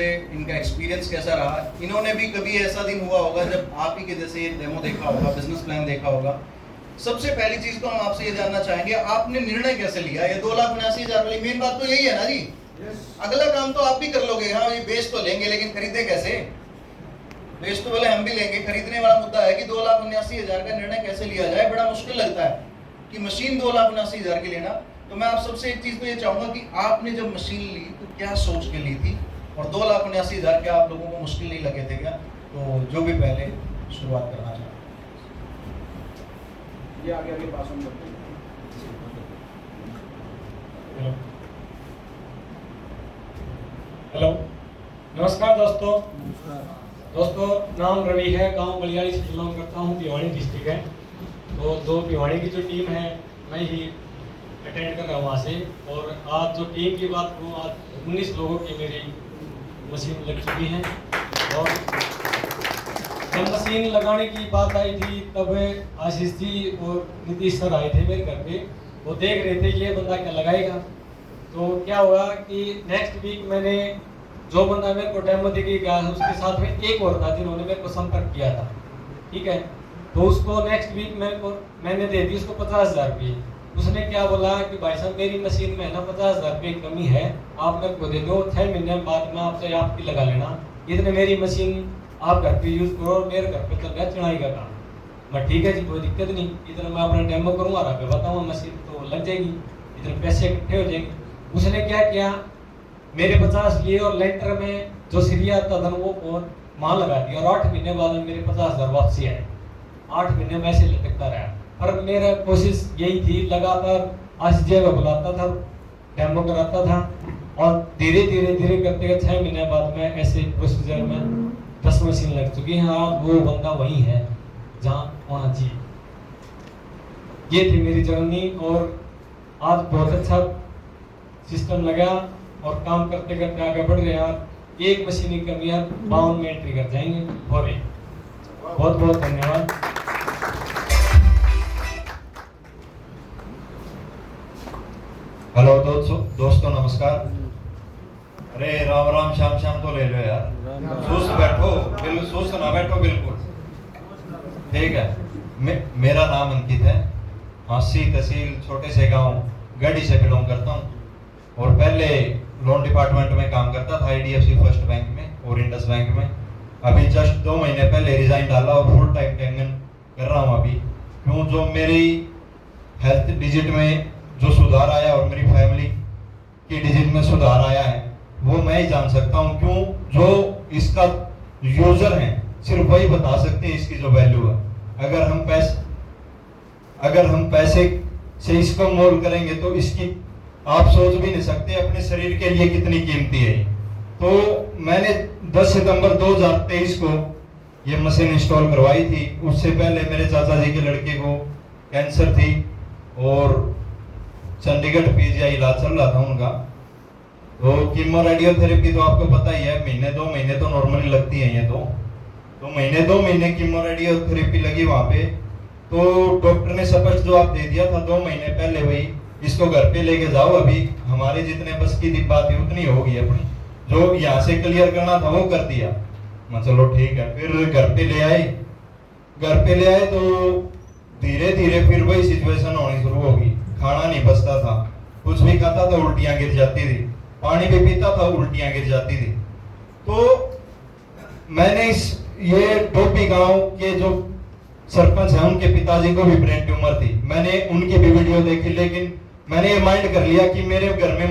से इनका एक्सपीरियंस कैसा रहा। इन्होंने भी कभी ऐसा दिन हुआ होगा जब आप ही के जैसे डेमो देखा होगा, बिजनेस प्लान देखा होगा। सबसे पहली चीज तो हम आपसे ये जानना चाहेंगे, आपने निर्णय कैसे लिया? ये 2,79,000 वाली मेन बात तो यही है ना जी। अगला काम तो आप भी कर लोगे, हाँ ये बेच तो लेंगे, लेकिन खरीदे कैसे? बेच तो बोले हम भी लेंगे, खरीदने वाला मुद्दा है कि 2,79,000 का निर्णय कैसे लिया जाए। बड़ा मुश्किल लगता है कि मशीन 2,79,000 की लेना। तो मैं आप सबसे एक चीज तो ये चाहूंगा कि आपने जब मशीन ली तो क्या सोच के ली थी, और 2,79,000 क्या आप लोगों को मुश्किल नहीं लगे थे क्या? तो जो भी पहले शुरुआत करना चाहते ये आगे पास हम करते हैं। हेलो, नमस्कार दोस्तों, नाम रवि है, गांव बलियाड़ी से बिलोंग करता हूं, भिवानी डिस्ट्रिक्ट है। तो दो भिवानी की जो टीम है मैं ही अटेंड कर रहा हूँ वहाँ से। और आज जो टीम की बात करूँ, आज 19 लोगों की मेरी मशीन लग चुकी है। और जब मशीन लगाने की बात आई थी तब आशीष जी और नीतीश सर आए थे मेरे घर पे। वो देख रहे थे कि ये बंदा क्या लगाएगा। तो क्या हुआ कि नेक्स्ट वीक मैंने जो बंदा मेरे को डेमो देके गया उसके साथ में एक और था जिन्होंने मेरे को संपर्क किया था, ठीक है। तो उसको नेक्स्ट वीक मैंने दे दी उसको 50,000 रुपये। उसने क्या बोला कि भाई साहब मेरी मशीन में है ना 50,000 रुपये की कमी है, आप मेरे को दे दो, 6 महीने बाद में आपसे आपकी लगा लेना, इतने मेरी मशीन आप घर पे यूज़ करो, मेरे घर पे चल रहा है चिड़ाई का काम। मैं ठीक है जी, कोई दिक्कत नहीं, इतना मैं अपना डेमो करूँगा, आप बताऊँगा, मशीन तो लग जाएगी, इतने पैसे इकट्ठे हो जाएंगे। उसने क्या किया, मेरे 50 लिए और लेंटर में जो सीरिया आता था वो और माल लगा दिया, और 8 महीने बाद में मेरे 50,000 वापसी आए। 8 महीने में ऐसे लटकता रहा। पर मेरा कोशिश यही थी, लगातार आशीष जी को बुलाता था, डेमो कराता था, और धीरे धीरे करते हुए 6 महीने बाद में ऐसे प्रोसीजर में 10 मशीन लग चुकी है। आज वो बंदा वही है जहाँ होना चाहिए। ये थी मेरी जर्नी, और आज बहुत अच्छा सिस्टम लगा और काम करते करते आगे बढ़ रहे हैं। एक मशीन की कमी है, 52 में एंट्री कर जाएंगे। बहुत बहुत धन्यवाद। हेलो दोस्तों नमस्कार। अरे राम राम श्याम श्याम तो ले लो यार, सुस्त बैठो, बिल्कुल सुस्त ना बैठो, बिल्कुल ठीक है। मेरा नाम अंकित है, हांसी तहसील छोटे से गांव गढ़ी से बिलोंग करता हूँ, और पहले लोन डिपार्टमेंट में काम करता था IDFC फर्स्ट बैंक में और इंडस बैंक में। अभी जस्ट 2 महीने पहले रिजाइन डाला और फुल टाइम टेंगन कर रहा हूँ अभी। क्यों, जो मेरी हेल्थ डिजिट में जो सुधार आया और मेरी फैमिली की डिजिट में सुधार आया है वो मैं ही जान सकता हूँ। क्यों, जो इसका यूजर है सिर्फ वही बता सकते हैं इसकी जो वैल्यू है। अगर हम पैसे से इसको मोल करेंगे तो इसकी आप सोच भी नहीं सकते अपने शरीर के लिए कितनी कीमती है। तो मैंने 10 सितंबर 2023 को ये मशीन इंस्टॉल करवाई थी। उससे पहले मेरे चाचा जी के लड़के को कैंसर थी और चंडीगढ़ PGI इलाज चल रहा था उनका। तो कीमो रेडियोथेरेपी तो आपको पता ही है, महीने 2 महीने तो नॉर्मली लगती है ये। तो महीने 2 महीने कीमो रेडियोथेरेपी लगी वहाँ पे। तो डॉक्टर ने स्पष्ट जवाब दे दिया था 2 महीने पहले, भाई इसको घर पे लेके जाओ, अभी हमारे जितने बस की बात है उतनी होगी, अपनी जो यहाँ से क्लियर करना था वो कर दिया। मैं चलो ठीक है। फिर घर पे ले आए तो धीरे धीरे फिर वही सिचुएशन होनी शुरू होगी। खाना नहीं बचता था, कुछ भी खाता था उल्टियां गिर जाती थी, पानी भी पीता था उल्टियां गिर जाती थी। तो मैंने ये टोपी गांव के जो सरपंच है उनके पिताजी को भी ब्रेन ट्यूमर थी, मैंने उनकी भी वीडियो देखी, लेकिन मैंने ये माइंड कर लिया कि मेरे घर में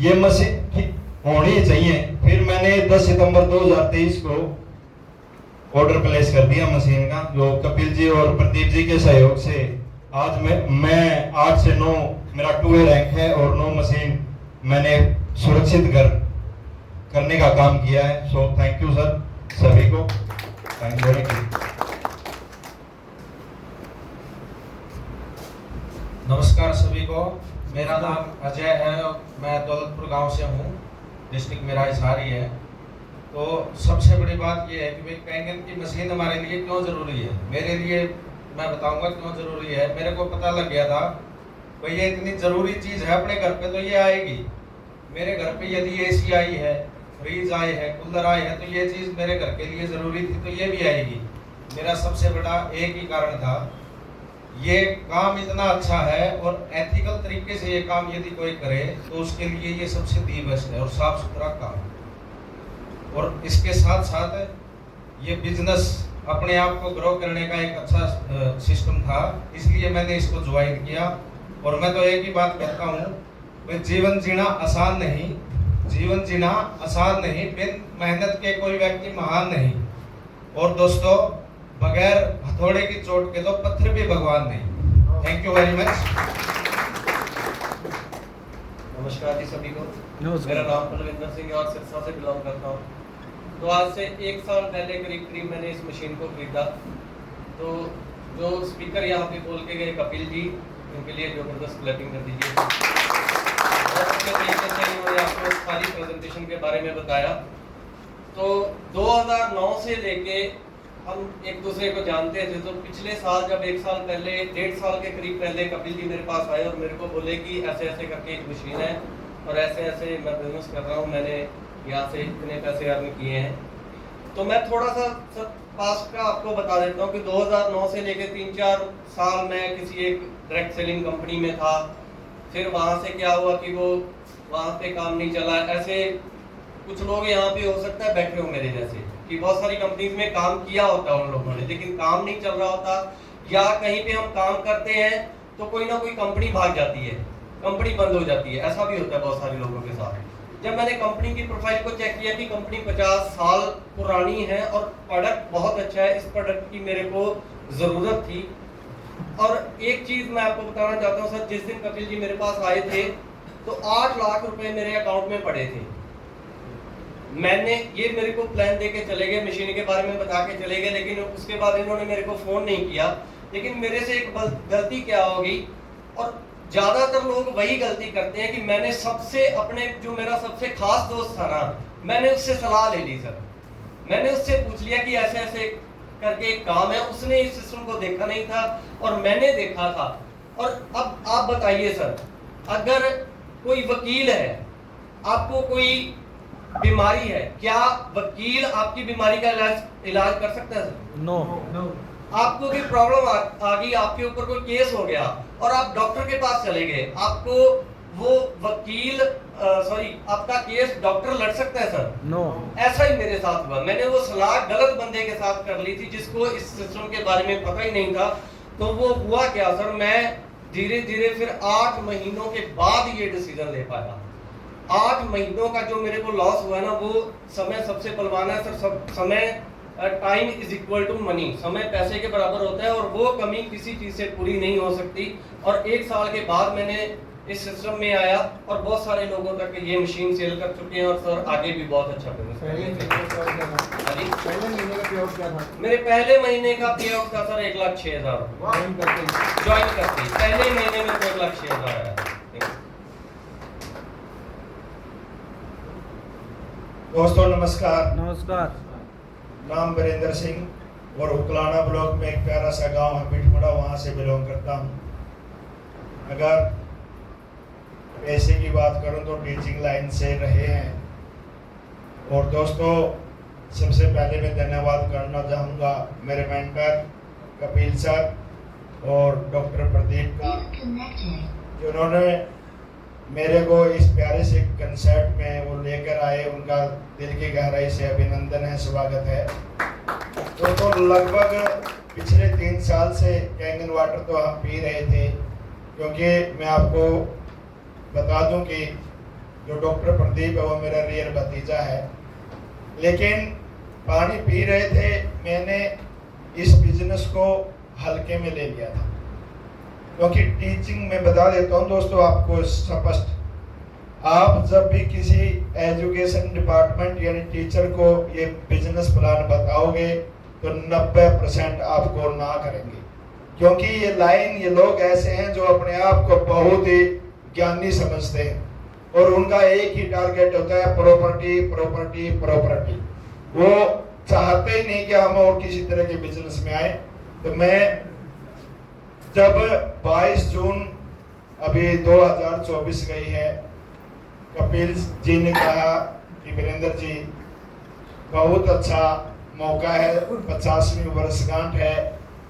ये मशीन होनी चाहिए। फिर मैंने 10 सितंबर 2023 को ऑर्डर प्लेस कर दिया मशीन का, जो कपिल जी और प्रदीप जी के सहयोग से आज मैं 8 से 9 मेरा 2A रैंक है और 9 मशीन मैंने सुरक्षित करने का काम किया है। सो थैंक यू सर सभी को, थैंक यू। नमस्कार सभी को, मेरा नाम अजय है और मैं दौलतपुर गांव से हूँ, डिस्ट्रिक्ट मेरा हिसारी है। तो सबसे बड़ी बात यह है कि भाई कैंगन की मशीन हमारे लिए क्यों ज़रूरी है। मेरे लिए मैं बताऊंगा क्यों ज़रूरी है। मेरे को पता लग गया था भाई ये इतनी ज़रूरी चीज़ है अपने घर पे तो ये आएगी। मेरे घर पे यदि AC आई है फ्रीज आए हैं, कूलर आए हैं, तो ये चीज़ मेरे घर के लिए ज़रूरी थी, तो ये भी आएगी। मेरा सबसे बड़ा एक ही कारण था, ये काम इतना अच्छा है और एथिकल तरीके से ये काम यदि कोई करे तो उसके लिए ये सबसे दी बेस्ट है और साफ सुथरा काम। और इसके साथ साथ ये बिजनेस अपने आप को ग्रो करने का एक अच्छा सिस्टम था, इसलिए मैंने इसको ज्वाइन किया। और मैं तो एक ही बात कहता हूँ, भाई जीवन जीना आसान नहीं, जीवन जीना आसान नहीं, बिन मेहनत के कोई व्यक्ति महान नहीं। और दोस्तों, बगैर हथौड़े की चोट के तो पत्थर भी भगवान नहीं। Thank you very much. नमस्कार जी सभी को। मेरा नाम बलविंदर सिंह है और सिरसा से बिलोंग करता हूँ। तो आज से 1 साल पहले करीब मैंने इस मशीन को खरीदा। तो जो स्पीकर यहाँ पे बोल के गए कपिल जी, उनके लिए जबरदस्त क्लैपिंग कर दीजिए। और अच्छे तरीके से इन्होंने आपको सारी प्रेजेंटेशन के बारे में बताया। तो 2009 से लेके हम एक दूसरे को जानते थे। तो पिछले साल जब 1 साल पहले, 1.5 साल के करीब पहले कपिल जी मेरे पास आए और मेरे को बोले कि ऐसे ऐसे करके एक मशीन है और ऐसे ऐसे मैं बिजनेस कर रहा हूँ, मैंने यहाँ से इतने पैसे अर्न किए हैं। तो मैं थोड़ा सा पास्ट का आपको बता देता हूँ कि 2009 से लेकर 3-4 साल मैं किसी एक डायरेक्ट सेलिंग कंपनी में था। फिर वहाँ से क्या हुआ कि वो वहाँ पे काम नहीं चला। ऐसे कुछ लोग यहाँ पे हो सकता है बैठे हो मेरे जैसे कि बहुत सारी कंपनीज में काम किया होता है उन लोगों ने, लेकिन काम नहीं चल रहा होता, या कहीं पे हम काम करते हैं तो कोई ना कोई कंपनी भाग जाती है, कंपनी बंद हो जाती है। ऐसा भी होता है बहुत सारे लोगों के साथ। जब मैंने कंपनी की प्रोफाइल को चेक किया कि कंपनी 50 साल पुरानी है और प्रोडक्ट बहुत अच्छा है, इस प्रोडक्ट की मेरे को ज़रूरत थी। और एक चीज़ मैं आपको बताना चाहता हूँ सर, जिस दिन कपिल जी मेरे पास आए थे तो 8 लाख रुपए मेरे अकाउंट में पड़े थे। मैंने ये मेरे को प्लान दे के चले गए, मशीन के बारे में बता के चले गए, लेकिन उसके बाद इन्होंने मेरे को फ़ोन नहीं किया। लेकिन मेरे से एक गलती क्या हो गई, और ज़्यादातर लोग वही गलती करते हैं कि मैंने सबसे अपने जो मेरा सबसे खास दोस्त था ना, मैंने उससे सलाह ले ली सर। मैंने उससे पूछ लिया कि ऐसे ऐसे करके एक काम है, उसने इस सिस्टम को देखा नहीं था और मैंने देखा था। और अब आप बताइए सर, अगर कोई वकील है, आपको कोई बीमारी है, क्या वकील आपकी बीमारी का इलाज कर सकता है सर? नो। आपको कोई प्रॉब्लम आ गई, आपके ऊपर कोई केस हो गया और आप डॉक्टर के पास चले गए, आपको वो वकील आपका केस डॉक्टर लड़ सकता है सर? नो। ऐसा ही मेरे साथ हुआ। मैंने वो सलाह गलत बंदे के साथ कर ली थी जिसको इस सिस्टम के बारे में पता ही नहीं था। तो वो हुआ क्या सर, मैं धीरे धीरे फिर 8 महीनों के बाद ये डिसीजन ले पाया। 8 महीनों का जो मेरे को लॉस हुआ ना, वो समय सबसे बलवान है सर। समय time is equal to money, समय पैसे के बराबर होता है और वो कमी किसी चीज से पूरी नहीं हो सकती। और 1 साल के बाद मैंने इस सिस्टम में आया और बहुत सारे लोगों तक ये मशीन सेल कर चुके हैं और सर आगे भी बहुत अच्छा बिजनेस। पहले महीने का पेआउट क्या था? मेरे पहले महीने का पेआउट था सर 1,06,000 ज्वाइन करते ही पहले महीने में 1,06,000 आया। दोस्तों नमस्कार। नमस्कार। नाम वीरेंद्र सिंह और उकलाना ब्लॉक में एक प्यारा सा गांव है बिठमुड़ा, वहाँ से बिलोंग करता हूँ। अगर पैसे की बात करूँ तो टीचिंग लाइन से रहे हैं। और दोस्तों, सबसे पहले मैं धन्यवाद करना चाहूँगा मेरे मेंटर कपिल सर और डॉक्टर प्रदीप का, जिन्होंने मेरे को इस प्यारे से कंसर्ट में वो लेकर आए। उनका दिल की गहराई से अभिनंदन है, स्वागत है। तो लगभग पिछले 3 साल से कैंगन वाटर तो हम पी रहे थे, क्योंकि मैं आपको बता दूं कि जो डॉक्टर प्रदीप है वो मेरा रियल भतीजा है। लेकिन पानी पी रहे थे, मैंने इस बिजनेस को हल्के में ले लिया था, क्योंकि टीचिंग में बता देता हूँ दोस्तों आपको स्पष्ट, आप जब भी किसी एजुकेशन डिपार्टमेंट यानी टीचर को ये बिजनेस प्लान बताओगे तो 90% आपको ना करेंगे, क्योंकि ये लाइन, ये लोग ऐसे हैं जो अपने आप को बहुत ही ज्ञानी समझते हैं और उनका एक ही टारगेट होता है प्रॉपर्टी प्रॉपर्टी प्रॉपर्टी। वो चाहते ही नहीं कि हम और किसी तरह के बिजनेस में आए। तो मैं जब 22 जून अभी 2024 गई है, कपिल जी ने कहा कि वीरेंद्र जी बहुत अच्छा मौका है, 50वीं वर्षगांठ है,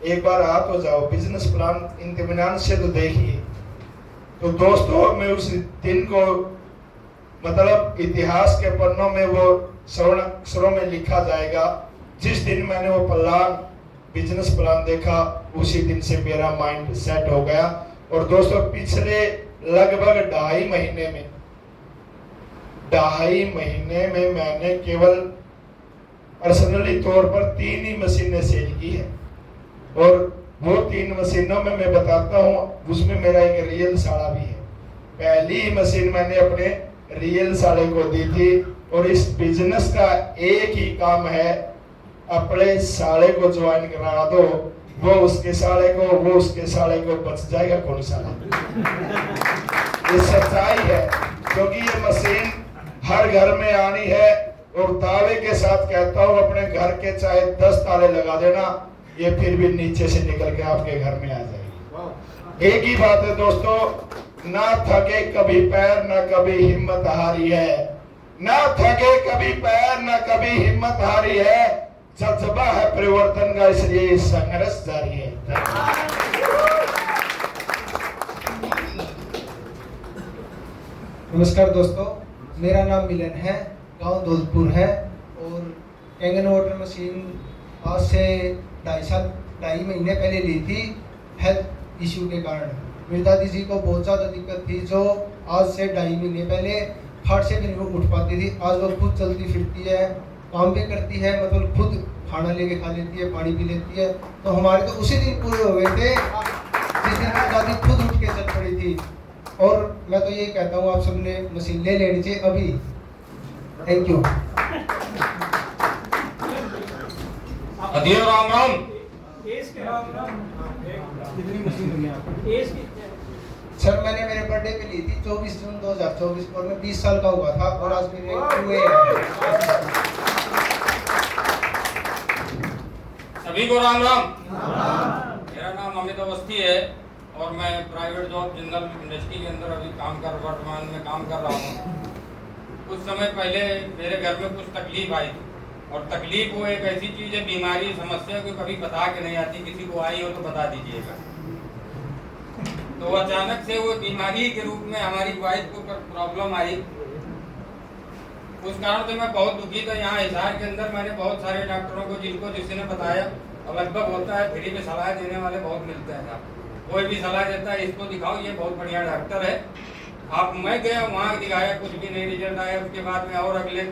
एक बार आ तो जाओ, बिजनेस प्लान इत्मीनान से तो देखिए। तो दोस्तों मैं उस दिन को मतलब इतिहास के पन्नों में वो स्वर्ण अक्षरों में लिखा जाएगा। जिस दिन मैंने वो प्लान बिजनेस प्लान देखा उसी दिन से मेरा माइंड सेट हो गया। और दोस्तों पिछले लगभग 2.5 महीने में मैंने केवल पर्सनली तौर पर 3 ही मशीनें सेल की है। और वो 3 मशीनों में मैं बताता हूँ, उसमें मेरा एक रियल साड़ा भी है। पहली ही मशीन मैंने अपने रियल साड़े को दी थी। और इस बिजनेस का एक ही काम है, अपने साले को ज्वाइन करा दो, वो उसके साले को बच जाएगा कौन साला। ये सच्चाई है, क्योंकि ये मशीन हर घर में आनी है। और दावे के साथ कहता हूँ, अपने घर के चाहे 10 ताले लगा देना, ये फिर भी नीचे से निकल के आपके घर में आ जाएगी। एक ही बात है दोस्तों, ना थके कभी पैर, ना कभी हिम्मत हारी है। ना थके कभी पैर, ना कभी हिम्मत हारी है। जज्बा है परिवर्तन का, इसलिए संघर्ष जारी है। नमस्कार दोस्तों, मेरा नाम मिलन है, गांव दौलतपुर है। और कैंगन वाटर मशीन आज से 2.5 महीने पहले ली थी हेल्थ इश्यू के कारण। मेरी दादी जी को बहुत ज़्यादा दिक्कत थी, जो आज से 2.5 महीने पहले खाट से भी नहीं उठ पाती थी। आज वो खुद चलती फिरती है, काम भी करती है, मतलब खुद खाना लेके खा लेती है, पानी पी लेती है। तो हमारे तो उसी दिन पूरे हो गए थे जिस दिन मेरी दादी खुद उठ के चल पड़ी थी। और मैं तो ये कहता हूँ, आप सबने मशीन ले लेनी चाहिए अभी। Thank you. Ram Ram. Sir मैंने मेरे बर्थडे पे ली थी 24 जून 2024 को, और मैं 20 साल का हुआ था। और आज मेरे हुए सभी को राम राम। मेरा नाम अमित अवस्थी है और मैं प्राइवेट जॉब जिंदल इंडस्ट्री के अंदर अभी वर्तमान में काम कर रहा हूँ। कुछ समय पहले मेरे घर में कुछ तकलीफ आई थी, और तकलीफ वो एक ऐसी चीज़ है, बीमारी समस्या को कभी बता के नहीं आती। किसी को आई हो तो बता दीजिएगा। तो अचानक से वो बीमारी के रूप में हमारी वाइफ को प्रॉब्लम आई। उस कारण से मैं बहुत दुखी था। यहाँ हिसार के अंदर मैंने बहुत सारे डॉक्टरों को जिसने बताया, और लगभग होता है फ्री में सलाह देने वाले बहुत मिलते हैं। कोई भी सलाह देता है, इसको दिखाओ, ये बहुत बढ़िया डॉक्टर है। मैं गया वहाँ दिखाया, कुछ भी नहीं रिजल्ट आया। उसके बाद में और अगले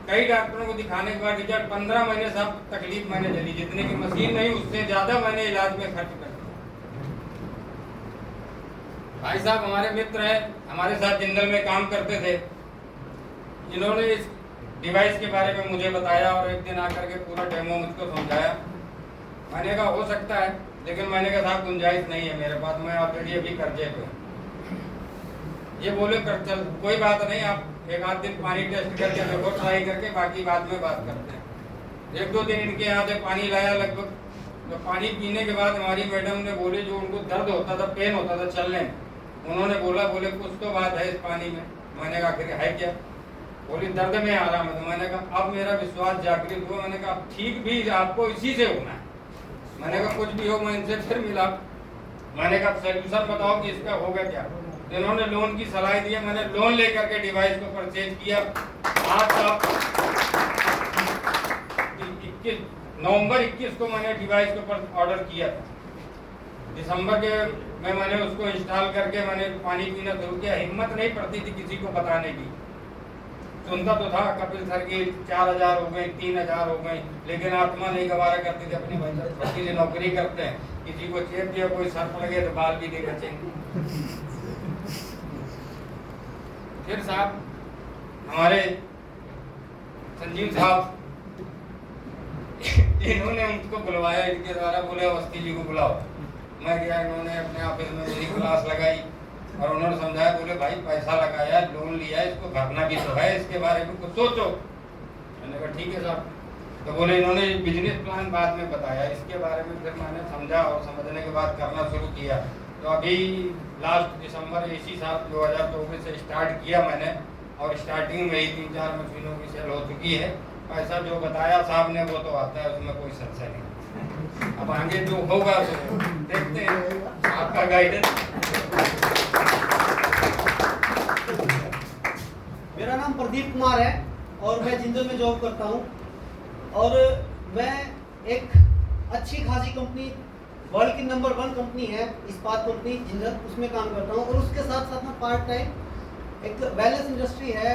कई डॉक्टरों को दिखाने के बाद रिजल्ट 15 महीने सब तकलीफ मैंने झेली। जितने की मशीन नहीं उससे ज़्यादा मैंने इलाज में खर्च कर दिया। भाई साहब हमारे मित्र हैं, हमारे साथ जिंदल में काम करते थे। इन्होंने इस डिवाइस के बारे में मुझे बताया और एक दिन आकर के पूरा डेमो मुझको समझाया। मैंने कहा हो सकता है, लेकिन मैंने कहा साहब गुंजाइश नहीं है मेरे पास, मैं ऑलरेडी अभी कर्जे पे। ये बोले कर चल कोई बात नहीं, आप एक आध दिन पानी टेस्ट करके देखो, ट्राई करके, बाकी बाद में बात करते हैं। 1-2 दिन इनके यहाँ से पानी लाया लगभग। तो पानी पीने के बाद हमारी मैडम ने बोले, जो उनको दर्द होता था, पेन होता था चलने में, उन्होंने बोले कुछ तो बात है इस पानी में। मैंने कहा आखिर है क्या? बोली दर्द में आराम है। तो मैंने कहा अब मेरा विश्वास जागृत हुआ। मैंने कहा ठीक भी आपको इसी से होना है। मैंने कहा कुछ भी हो, मैं इनसे फिर मिला। मैंने कहा सोल्यूशन बताओ कि इसका होगा क्या। इन्होंने लोन की सलाह दी। मैंने लोन लेकर के डिवाइस को परचेज किया। आज आप 21 नवंबर 21 को मैंने डिवाइस को ऑर्डर किया था। दिसंबर के में मैंने उसको इंस्टॉल करके मैंने पानी पीना शुरू किया। हिम्मत नहीं पड़ती थी किसी को बताने की। सुनता तो था कपिल सर की 4000 हो गई, 3000 हो गई, लेकिन आत्मा नहीं गवारा करती थी। अपनी पति से नौकरी करते हैं, किसी को चेप दिया, कोई सर्प लगे तो बाल भी नहीं बचेंगे। फिर साहब हमारे संजीव साहब इन्होंने उनको बुलवाया, इनके द्वारा बोले अवस्थी जी को बुलाओ। मैं गया, इन्होंने अपने ऑफिस में मेरी क्लास लगाई और उन्होंने समझाया। बोले भाई पैसा लगाया, लोन लिया, इसको भरना भी तो है, इसके बारे में कुछ सोचो। मैंने कहा ठीक है साहब। तो बोले इन्होंने बिजनेस प्लान बाद में बताया। इसके बारे में फिर मैंने समझा और समझने के बाद करना शुरू किया। तो अभी लास्ट दिसंबर इसी साल 2024 से स्टार्ट किया मैंने। और स्टार्टिंग में ही 3-4 मशीनों की सेल हो चुकी है। पैसा जो बताया साहब ने वो तो आता है, उसमें कोई संशय नहीं। अब आगे जो होगा तो देखते हैं, आपका गाइडेंस। मेरा नाम प्रदीप कुमार है और मैं जिंदल में जॉब करता हूँ और मैं एक अच्छी खासी कंपनी, वर्ल्ड की नंबर 1 कंपनी है इस्पात कंपनी जिंदल, उसमें काम करता हूँ। और उसके साथ साथ मैं पार्ट टाइम एक वेलनेस इंडस्ट्री है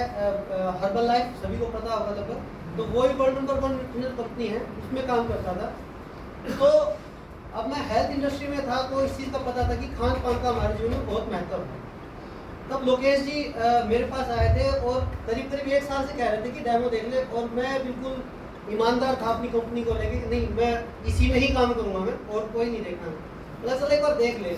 हर्बल लाइफ, सभी को पता होगा लगभग, तो वो भी वर्ल्ड नंबर 1 कंपनी है, उसमें काम करता था। तो अब मैं हेल्थ इंडस्ट्री में था तो इस चीज़ का पता था कि खान पान का हमारे जीवन में बहुत महत्व है। तब लोकेश जी मेरे पास आए थे और करीब करीब 1 साल से कह रहे थे कि डेमो देख ले, और मैं बिल्कुल ईमानदार था अपनी कंपनी को लेके कि नहीं, मैं इसी में ही काम करूँगा मैं, और कोई नहीं देखना। चल एक बार देख ले।